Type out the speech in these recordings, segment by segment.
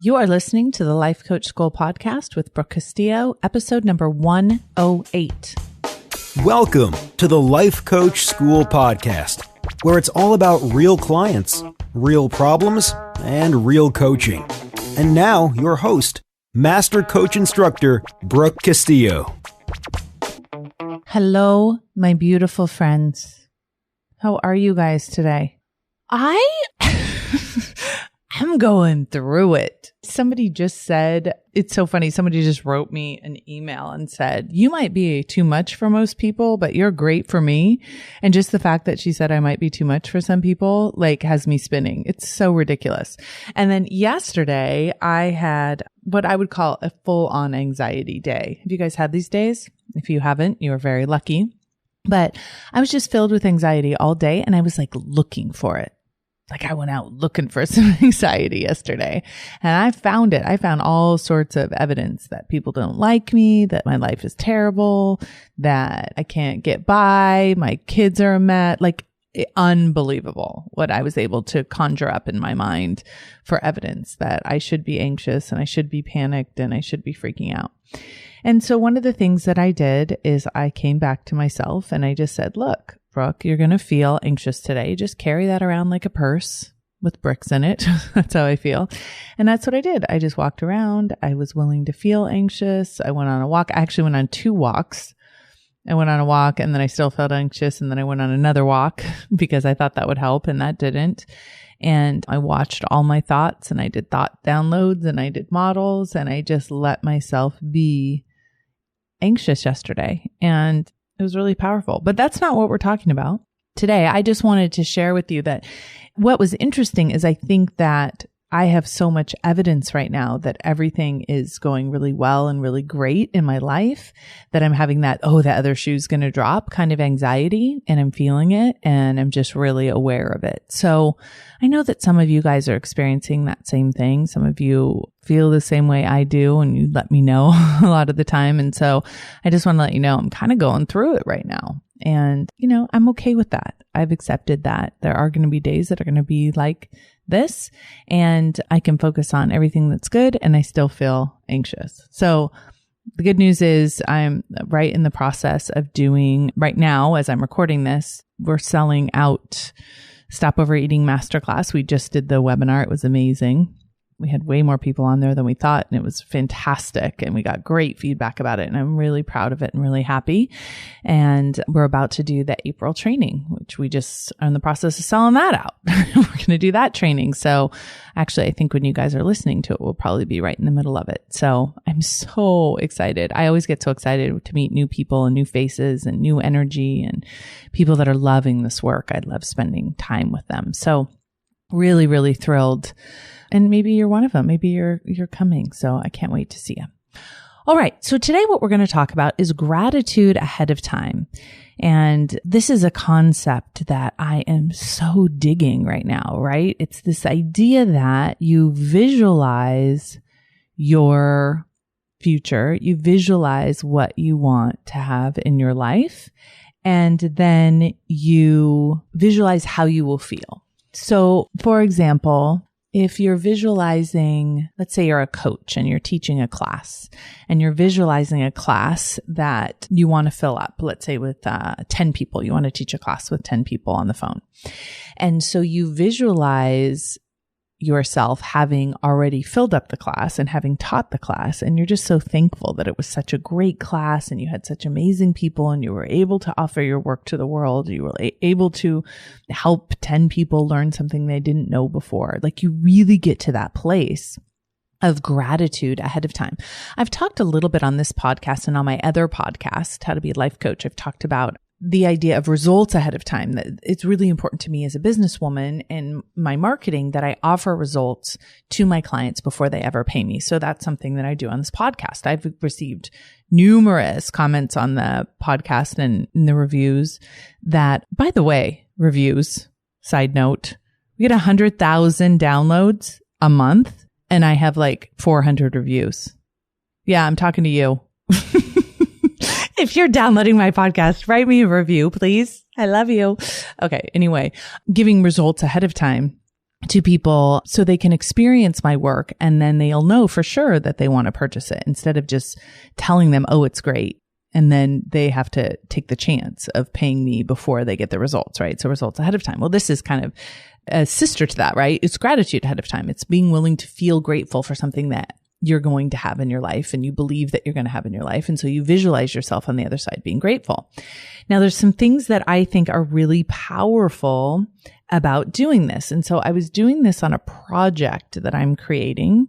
You are listening to the Life Coach School podcast with Brooke Castillo, episode number 108. Welcome to the Life Coach School podcast, where it's all about real clients, real problems, and real coaching. And now, your host, Master Coach Instructor, Brooke Castillo. Hello, my beautiful friends. How are you guys today? I'm going through it. Somebody just said, it's so funny. Somebody just wrote me an email and said, you might be too much for most people, but you're great for me. And just the fact that she said I might be too much for some people, has me spinning. It's so ridiculous. And then yesterday I had what I would call a full-on anxiety day. Have you guys had these days? If you haven't, you're very lucky. But I was just filled with anxiety all day and I was looking for it. I went out looking for some anxiety yesterday and I found it. I found all sorts of evidence that people don't like me, that my life is terrible, that I can't get by, my kids are a mess. Unbelievable what I was able to conjure up in my mind for evidence that I should be anxious and I should be panicked and I should be freaking out. And so one of the things that I did is I came back to myself and I just said, look, Brooke, you're going to feel anxious today. Just carry that around like a purse with bricks in it. That's how I feel. And that's what I did. I just walked around. I was willing to feel anxious. I went on a walk. I actually went on 2 walks. I went on a walk and then I still felt anxious. And then I went on another walk because I thought that would help and that didn't. And I watched all my thoughts and I did thought downloads and I did models and I just let myself be anxious yesterday. And it was really powerful, but that's not what we're talking about today. I just wanted to share with you that what was interesting is I think that I have so much evidence right now that everything is going really well and really great in my life that I'm having that, the other shoe's going to drop kind of anxiety and I'm feeling it and I'm just really aware of it. So I know that some of you guys are experiencing that same thing. Some of you feel the same way I do and you let me know a lot of the time. And so I just want to let you know I'm kind of going through it right now. And, I'm okay with that. I've accepted that there are going to be days that are going to be like this and I can focus on everything that's good and I still feel anxious. So the good news is I'm right in the process of doing right now, as I'm recording this, we're selling out Stop Overeating Masterclass. We just did the webinar. It was amazing. We had way more people on there than we thought, and it was fantastic. And we got great feedback about it. And I'm really proud of it and really happy. And we're about to do the April training, which we just are in the process of selling that out. We're going to do that training. So actually, I think when you guys are listening to it, we'll probably be right in the middle of it. So I'm so excited. I always get so excited to meet new people and new faces and new energy and people that are loving this work. I love spending time with them. So really, really thrilled. And maybe you're one of them. Maybe you're coming. So I can't wait to see you. All right. So today what we're going to talk about is gratitude ahead of time. And this is a concept that I am so digging right now, right? It's this idea that you visualize your future, you visualize what you want to have in your life, and then you visualize how you will feel. So for example, if you're visualizing, let's say you're a coach and you're teaching a class and you're visualizing a class that you want to fill up, let's say with 10 people, you want to teach a class with 10 people on the phone. And so you visualize yourself having already filled up the class and having taught the class. And you're just so thankful that it was such a great class and you had such amazing people and you were able to offer your work to the world. You were able to help 10 people learn something they didn't know before. You really get to that place of gratitude ahead of time. I've talked a little bit on this podcast and on my other podcast, How to Be a Life Coach. I've talked about the idea of results ahead of time, that it's really important to me as a businesswoman in my marketing that I offer results to my clients before they ever pay me. So that's something that I do on this podcast. I've received numerous comments on the podcast and in the reviews that, by the way, reviews, side note, we get 100,000 downloads a month and I have 400 reviews. Yeah, I'm talking to you. If you're downloading my podcast, write me a review, please. I love you. Okay. Anyway, giving results ahead of time to people so they can experience my work and then they'll know for sure that they want to purchase it instead of just telling them, oh, it's great. And then they have to take the chance of paying me before they get the results, right? So results ahead of time. Well, this is kind of a sister to that, right? It's gratitude ahead of time. It's being willing to feel grateful for something that you're going to have in your life and you believe that you're going to have in your life. And so you visualize yourself on the other side being grateful. Now, there's some things that I think are really powerful about doing this. And so I was doing this on a project that I'm creating,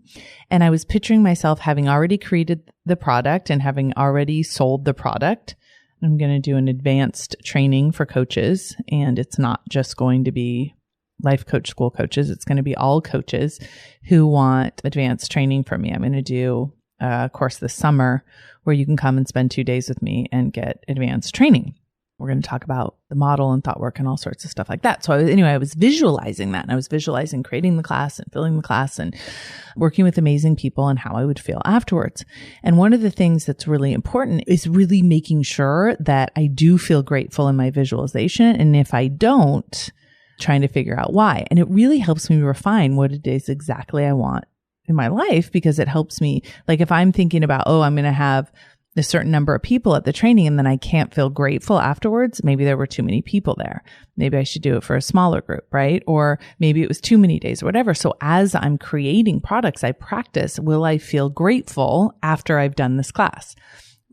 and I was picturing myself having already created the product and having already sold the product. I'm going to do an advanced training for coaches, and it's not just going to be life coach school coaches. It's going to be all coaches who want advanced training from me. I'm going to do a course this summer where you can come and spend 2 days with me and get advanced training. We're going to talk about the model and thought work and all sorts of stuff like that. So I was visualizing that, and I was visualizing creating the class and filling the class and working with amazing people and how I would feel afterwards. And one of the things that's really important is really making sure that I do feel grateful in my visualization. And if I don't, trying to figure out why. And it really helps me refine what it is exactly I want in my life, because it helps me, like if I'm thinking about, oh, I'm going to have a certain number of people at the training and then I can't feel grateful afterwards, maybe there were too many people there. Maybe I should do it for a smaller group, right? Or maybe it was too many days or whatever. So as I'm creating products, I practice, will I feel grateful after I've done this class?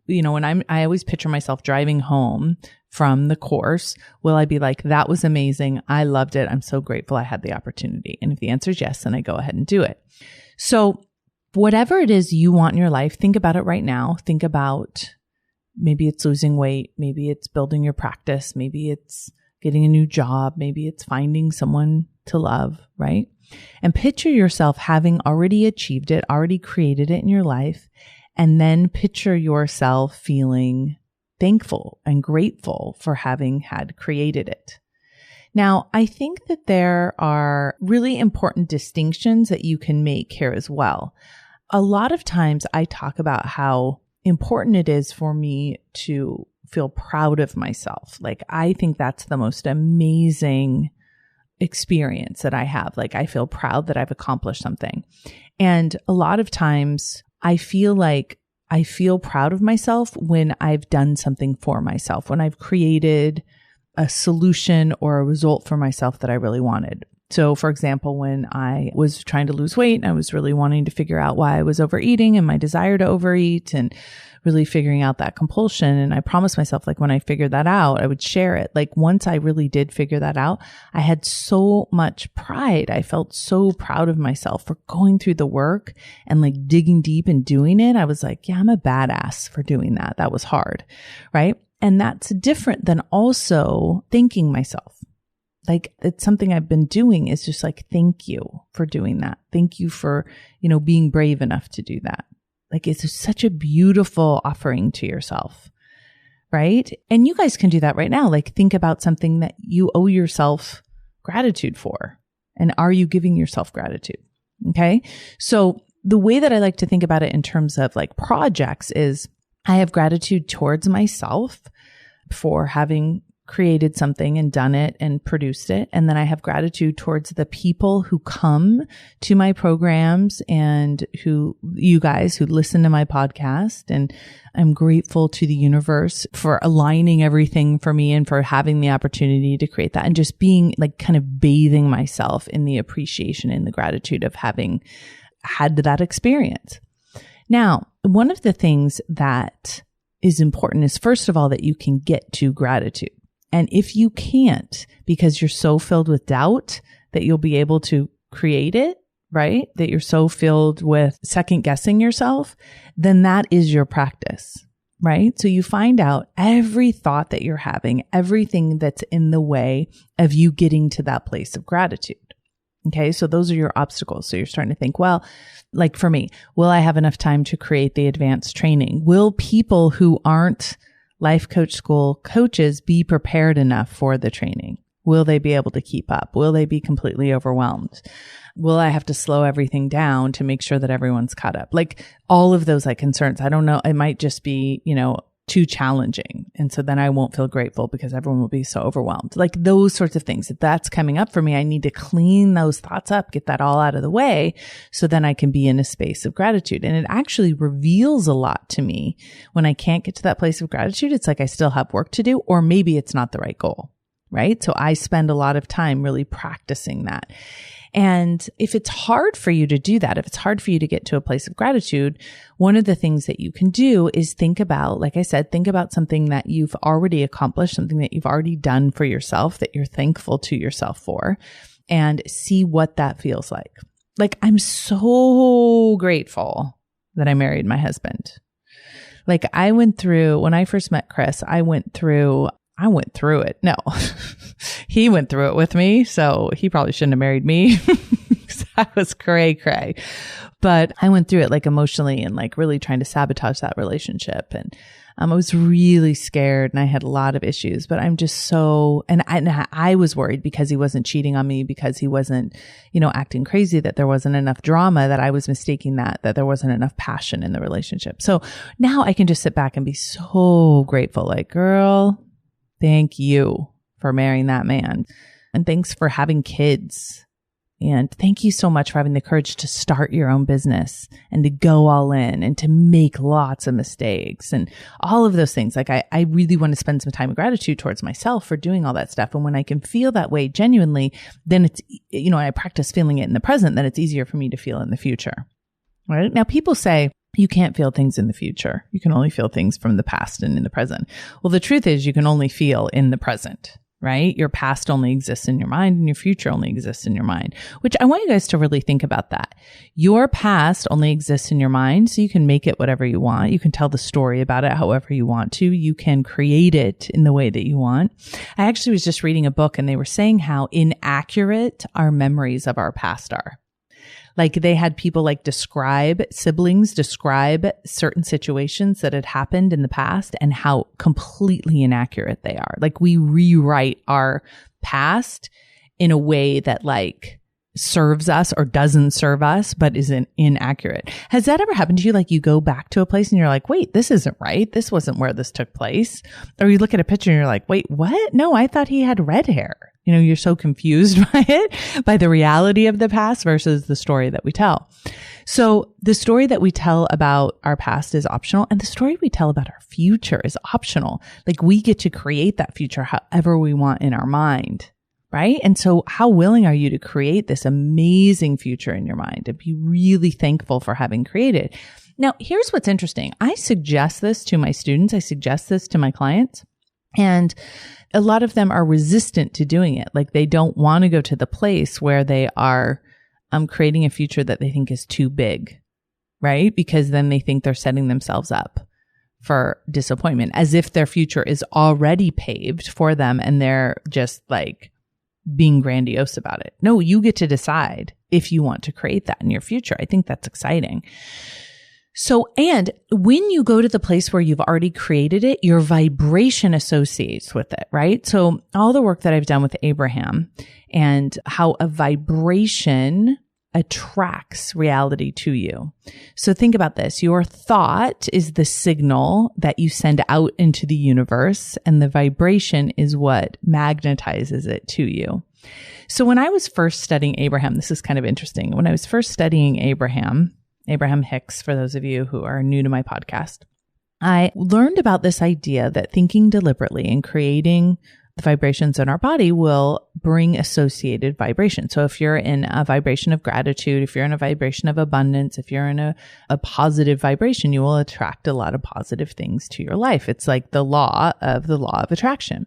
You know, when I always picture myself driving home from the course, will I be like, that was amazing. I loved it. I'm so grateful I had the opportunity. And if the answer is yes, then I go ahead and do it. So whatever it is you want in your life, think about it right now. Think about maybe it's losing weight. Maybe it's building your practice. Maybe it's getting a new job. Maybe it's finding someone to love, right? And picture yourself having already achieved it, already created it in your life. And then picture yourself feeling thankful and grateful for having had created it. Now, I think that there are really important distinctions that you can make here as well. A lot of times I talk about how important it is for me to feel proud of myself. Like, I think that's the most amazing experience that I have. Like, I feel proud that I've accomplished something. And a lot of times I feel like I feel proud of myself when I've done something for myself, when I've created a solution or a result for myself that I really wanted. So for example, when I was trying to lose weight and I was really wanting to figure out why I was overeating and my desire to overeat and really figuring out that compulsion. And I promised myself, like, when I figured that out, I would share it. Like, once I really did figure that out, I had so much pride. I felt so proud of myself for going through the work and like digging deep and doing it. I was like, yeah, I'm a badass for doing that. That was hard. Right. And that's different than also thanking myself. Like, it's something I've been doing is just like, thank you for doing that. Thank you for, being brave enough to do that. Like, it's such a beautiful offering to yourself, right? And you guys can do that right now. Like, think about something that you owe yourself gratitude for. And are you giving yourself gratitude? Okay. So the way that I like to think about it in terms of like projects is I have gratitude towards myself for having created something and done it and produced it. And then I have gratitude towards the people who come to my programs and you guys who listen to my podcast. And I'm grateful to the universe for aligning everything for me and for having the opportunity to create that and just being like kind of bathing myself in the appreciation and the gratitude of having had that experience. Now, one of the things that is important is, first of all, that you can get to gratitude. And if you can't, because you're so filled with doubt that you'll be able to create it, right? That you're so filled with second guessing yourself, then that is your practice, right? So you find out every thought that you're having, everything that's in the way of you getting to that place of gratitude. Okay. So those are your obstacles. So you're starting to think, well, like for me, will I have enough time to create the advanced training? Will people who aren't life coach school coaches be prepared enough for the training? Will they be able to keep up? Will they be completely overwhelmed? Will I have to slow everything down to make sure that everyone's caught up? Like all of those like concerns. I don't know. It might just be, too challenging. And so then I won't feel grateful because everyone will be so overwhelmed. Like those sorts of things. If that's coming up for me, I need to clean those thoughts up, get that all out of the way so then I can be in a space of gratitude. And it actually reveals a lot to me when I can't get to that place of gratitude. It's like I still have work to do, or maybe it's not the right goal, right? So I spend a lot of time really practicing that. And if it's hard for you to do that, if it's hard for you to get to a place of gratitude, one of the things that you can do is think about, like I said, think about something that you've already accomplished, something that you've already done for yourself that you're thankful to yourself for, and see what that feels like. Like, I'm so grateful that I married my husband. Like I went through, when I first met Chris, I went through it. No, he went through it with me. So he probably shouldn't have married me because I was cray. But I went through it like emotionally and like really trying to sabotage that relationship. And I was really scared and I had a lot of issues, but I'm just so, and I was worried because he wasn't cheating on me, because he wasn't, acting crazy, that there wasn't enough drama, that I was mistaking that there wasn't enough passion in the relationship. So now I can just sit back and be so grateful. Like, girl, thank you for marrying that man. And thanks for having kids. And thank you so much for having the courage to start your own business and to go all in and to make lots of mistakes and all of those things. Like I really want to spend some time of gratitude towards myself for doing all that stuff. And when I can feel that way genuinely, then it's, I practice feeling it in the present, then it's easier for me to feel in the future. Right? Now people say, you can't feel things in the future. You can only feel things from the past and in the present. Well, the truth is you can only feel in the present, right? Your past only exists in your mind and your future only exists in your mind, which I want you guys to really think about that. Your past only exists in your mind, so you can make it whatever you want. You can tell the story about it however you want to. You can create it in the way that you want. I actually was just reading a book and they were saying how inaccurate our memories of our past are. Like they had people siblings describe certain situations that had happened in the past and how completely inaccurate they are. Like we rewrite our past in a way that like serves us or doesn't serve us, but isn't inaccurate. Has that ever happened to you? Like you go back to a place and you're like, wait, this isn't right. This wasn't where this took place. Or you look at a picture and you're like, wait, what? No, I thought he had red hair. You're so confused by it, by the reality of the past versus the story that we tell. So the story that we tell about our past is optional, and the story we tell about our future is optional. Like we get to create that future however we want in our mind, right? And so how willing are you to create this amazing future in your mind and be really thankful for having created? Now, here's what's interesting. I suggest this to my students. I suggest this to my clients. And a lot of them are resistant to doing it. Like they don't want to go to the place where they are creating a future that they think is too big, right? Because then they think they're setting themselves up for disappointment, as if their future is already paved for them and they're just like being grandiose about it. No, you get to decide if you want to create that in your future. I think that's exciting. So, and when you go to the place where you've already created it, your vibration associates with it, right? So all the work that I've done with Abraham and how a vibration attracts reality to you. So think about this. Your thought is the signal that you send out into the universe, and the vibration is what magnetizes it to you. So when I was first studying Abraham, this is kind of interesting. When I was first studying Abraham Hicks, for those of you who are new to my podcast, I learned about this idea that thinking deliberately and creating the vibrations in our body will bring associated vibration. So if you're in a vibration of gratitude, if you're in a vibration of abundance, if you're in a positive vibration, you will attract a lot of positive things to your life. It's like the law of attraction.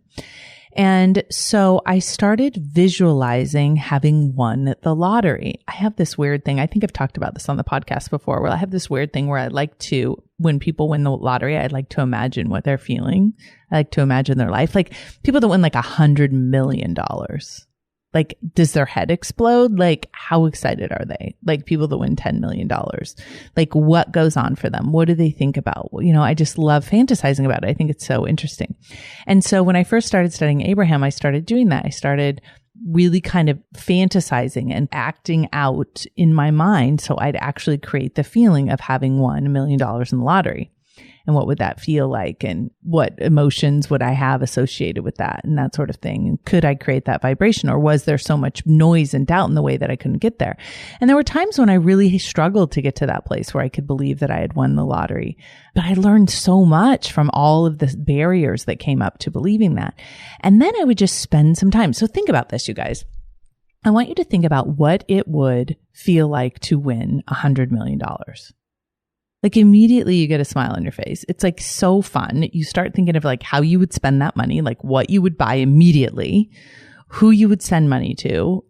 And so I started visualizing having won the lottery. I have this weird thing. I think I've talked about this on the podcast before, where I have this weird thing where I like to, when people win the lottery, I'd like to imagine what they're feeling. I like to imagine their life. Like people that win like $100 million. Like, does their head explode? Like, how excited are they? Like people that win $10 million. Like what goes on for them? What do they think about? I just love fantasizing about it. I think it's so interesting. And so when I first started studying Abraham, I started doing that. I started really kind of fantasizing and acting out in my mind so I'd actually create the feeling of having won $1 million in the lottery. And what would that feel like? And what emotions would I have associated with that and that sort of thing? And could I create that vibration, or was there so much noise and doubt in the way that I couldn't get there? And there were times when I really struggled to get to that place where I could believe that I had won the lottery. But I learned so much from all of the barriers that came up to believing that. And then I would just spend some time. So think about this, you guys. I want you to think about what it would feel like to win $100 million. Like immediately you get a smile on your face. It's like so fun. You start thinking of like how you would spend that money, like what you would buy immediately, who you would send money to.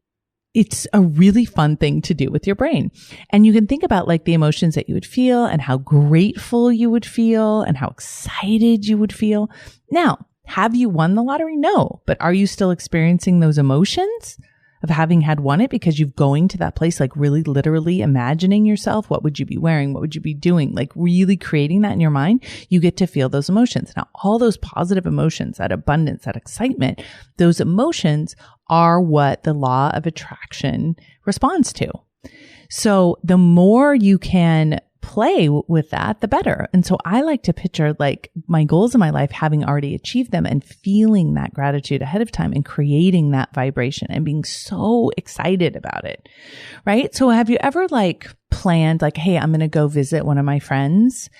It's a really fun thing to do with your brain. And you can think about like the emotions that you would feel and how grateful you would feel and how excited you would feel. Now, have you won the lottery? No. But are you still experiencing those emotions of having had won it, because you're going to that place, like really literally imagining yourself? What would you be wearing? What would you be doing? Like really creating that in your mind. You get to feel those emotions. Now, all those positive emotions, that abundance, that excitement, those emotions are what the law of attraction responds to. So the more you can play with that, the better. And so I like to picture like my goals in my life, having already achieved them and feeling that gratitude ahead of time and creating that vibration and being so excited about it. Right? So have you ever like planned like, hey, I'm going to go visit one of my friends,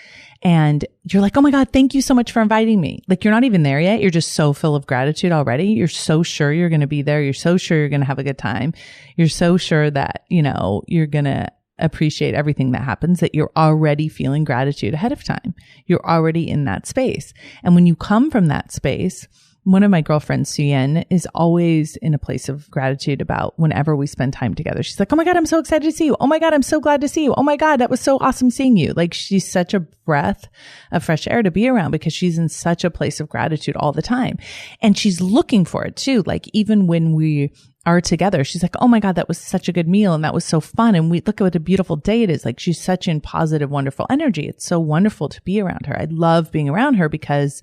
and you're like, oh my God, thank you so much for inviting me. Like you're not even there yet. You're just so full of gratitude already. You're so sure you're going to be there. You're so sure you're going to have a good time. You're so sure that, you're going to appreciate everything that happens, that you're already feeling gratitude ahead of time. You're already in that space. And when you come from that space, one of my girlfriends, Suyen, is always in a place of gratitude about whenever we spend time together. She's like, oh my God, I'm so excited to see you. Oh my God, I'm so glad to see you. Oh my God, that was so awesome seeing you. Like she's such a breath of fresh air to be around because she's in such a place of gratitude all the time. And she's looking for it too. Like even when we are together, she's like, oh my God, that was such a good meal. And that was so fun. And we look at what a beautiful day it is. Like she's such in positive, wonderful energy. It's so wonderful to be around her. I love being around her because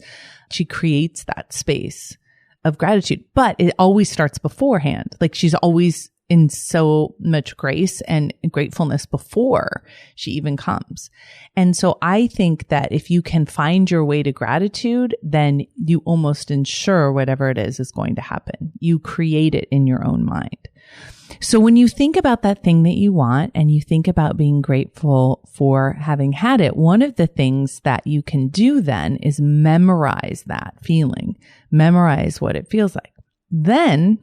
she creates that space of gratitude, but it always starts beforehand. Like she's always in so much grace and gratefulness before she even comes. And so I think that if you can find your way to gratitude, then you almost ensure whatever it is going to happen. You create it in your own mind. So when you think about that thing that you want and you think about being grateful for having had it, one of the things that you can do then is memorize that feeling, memorize what it feels like. Then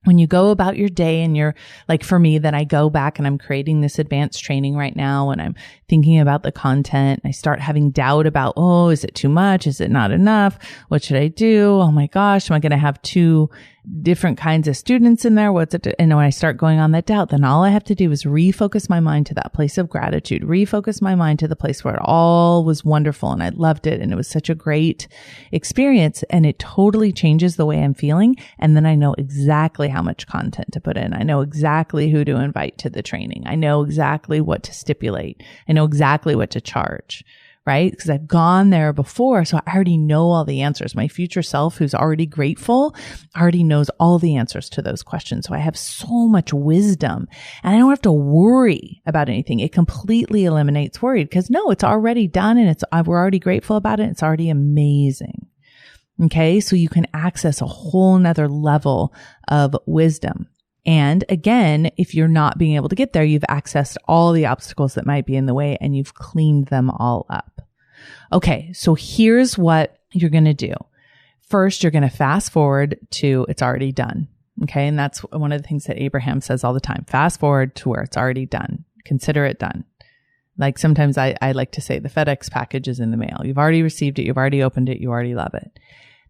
when you go about your day and you're like, for me, then I go back and I'm creating this advanced training right now and I'm thinking about the content. I start having doubt about, oh, is it too much? Is it not enough? What should I do? Oh my gosh, am I going to have two different kinds of students in there? What's it? And when I start going on that doubt, then all I have to do is refocus my mind to that place of gratitude, refocus my mind to the place where it all was wonderful and I loved it. And it was such a great experience and it totally changes the way I'm feeling. And then I know exactly how much content to put in. I know exactly who to invite to the training. I know exactly what to stipulate. I know exactly what to charge. Right? Because I've gone there before. So I already know all the answers. My future self, who's already grateful, already knows all the answers to those questions. So I have so much wisdom and I don't have to worry about anything. It completely eliminates worry because no, it's already done and we're already grateful about it. It's already amazing. Okay. So you can access a whole nother level of wisdom. And again, if you're not being able to get there, you've accessed all the obstacles that might be in the way and you've cleaned them all up. Okay, so here's what you're going to do. First, you're going to fast forward to it's already done. Okay, and that's one of the things that Abraham says all the time. Fast forward to where it's already done. Consider it done. Like sometimes I like to say the FedEx package is in the mail. You've already received it. You've already opened it. You already love it.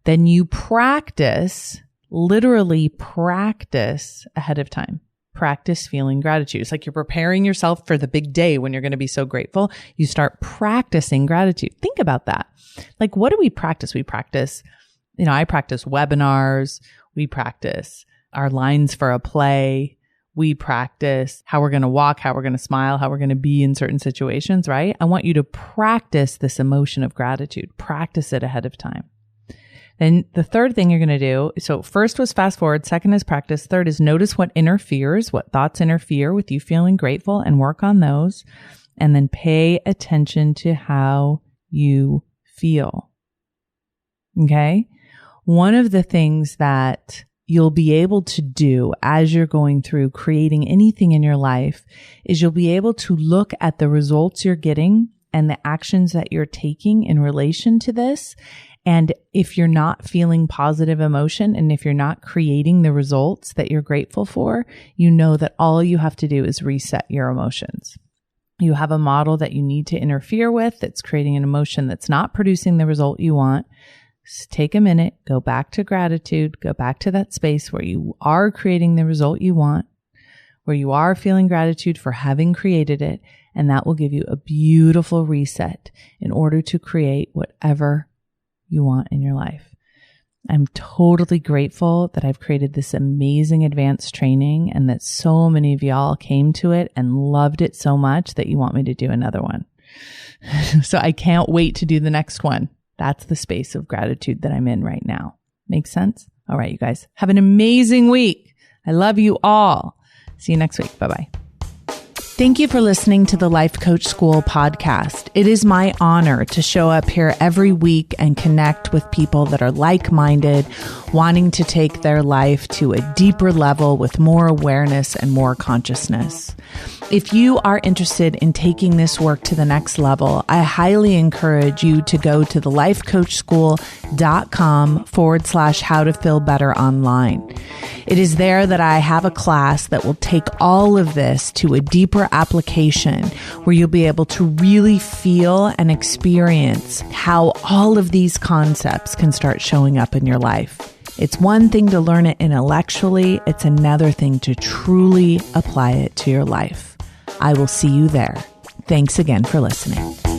Then you practice. Literally practice ahead of time. Practice feeling gratitude. It's like you're preparing yourself for the big day when you're going to be so grateful. You start practicing gratitude. Think about that. Like, what do we practice? We practice, I practice webinars. We practice our lines for a play. We practice how we're going to walk, how we're going to smile, how we're going to be in certain situations, right? I want you to practice this emotion of gratitude. Practice it ahead of time. Then the third thing you're going to do, so first was fast forward, second is practice, third is notice what interferes, what thoughts interfere with you feeling grateful and work on those. And then pay attention to how you feel. Okay? One of the things that you'll be able to do as you're going through creating anything in your life is you'll be able to look at the results you're getting and the actions that you're taking in relation to this. And if you're not feeling positive emotion and if you're not creating the results that you're grateful for, you know that all you have to do is reset your emotions. You have a model that you need to interfere with that's creating an emotion that's not producing the result you want. Just take a minute, go back to gratitude, go back to that space where you are creating the result you want, where you are feeling gratitude for having created it, and that will give you a beautiful reset in order to create whatever you want in your life. I'm totally grateful that I've created this amazing advanced training and that so many of y'all came to it and loved it so much that you want me to do another one. So I can't wait to do the next one. That's the space of gratitude that I'm in right now. Makes sense? All right, you guys, have an amazing week. I love you all. See you next week. Bye-bye. Thank you for listening to the Life Coach School podcast. It is my honor to show up here every week and connect with people that are like-minded, wanting to take their life to a deeper level with more awareness and more consciousness. If you are interested in taking this work to the next level, I highly encourage you to go to thelifecoachschool.com/how to feel better online. It is there that I have a class that will take all of this to a deeper application where you'll be able to really feel and experience how all of these concepts can start showing up in your life. It's one thing to learn it intellectually. It's another thing to truly apply it to your life. I will see you there. Thanks again for listening.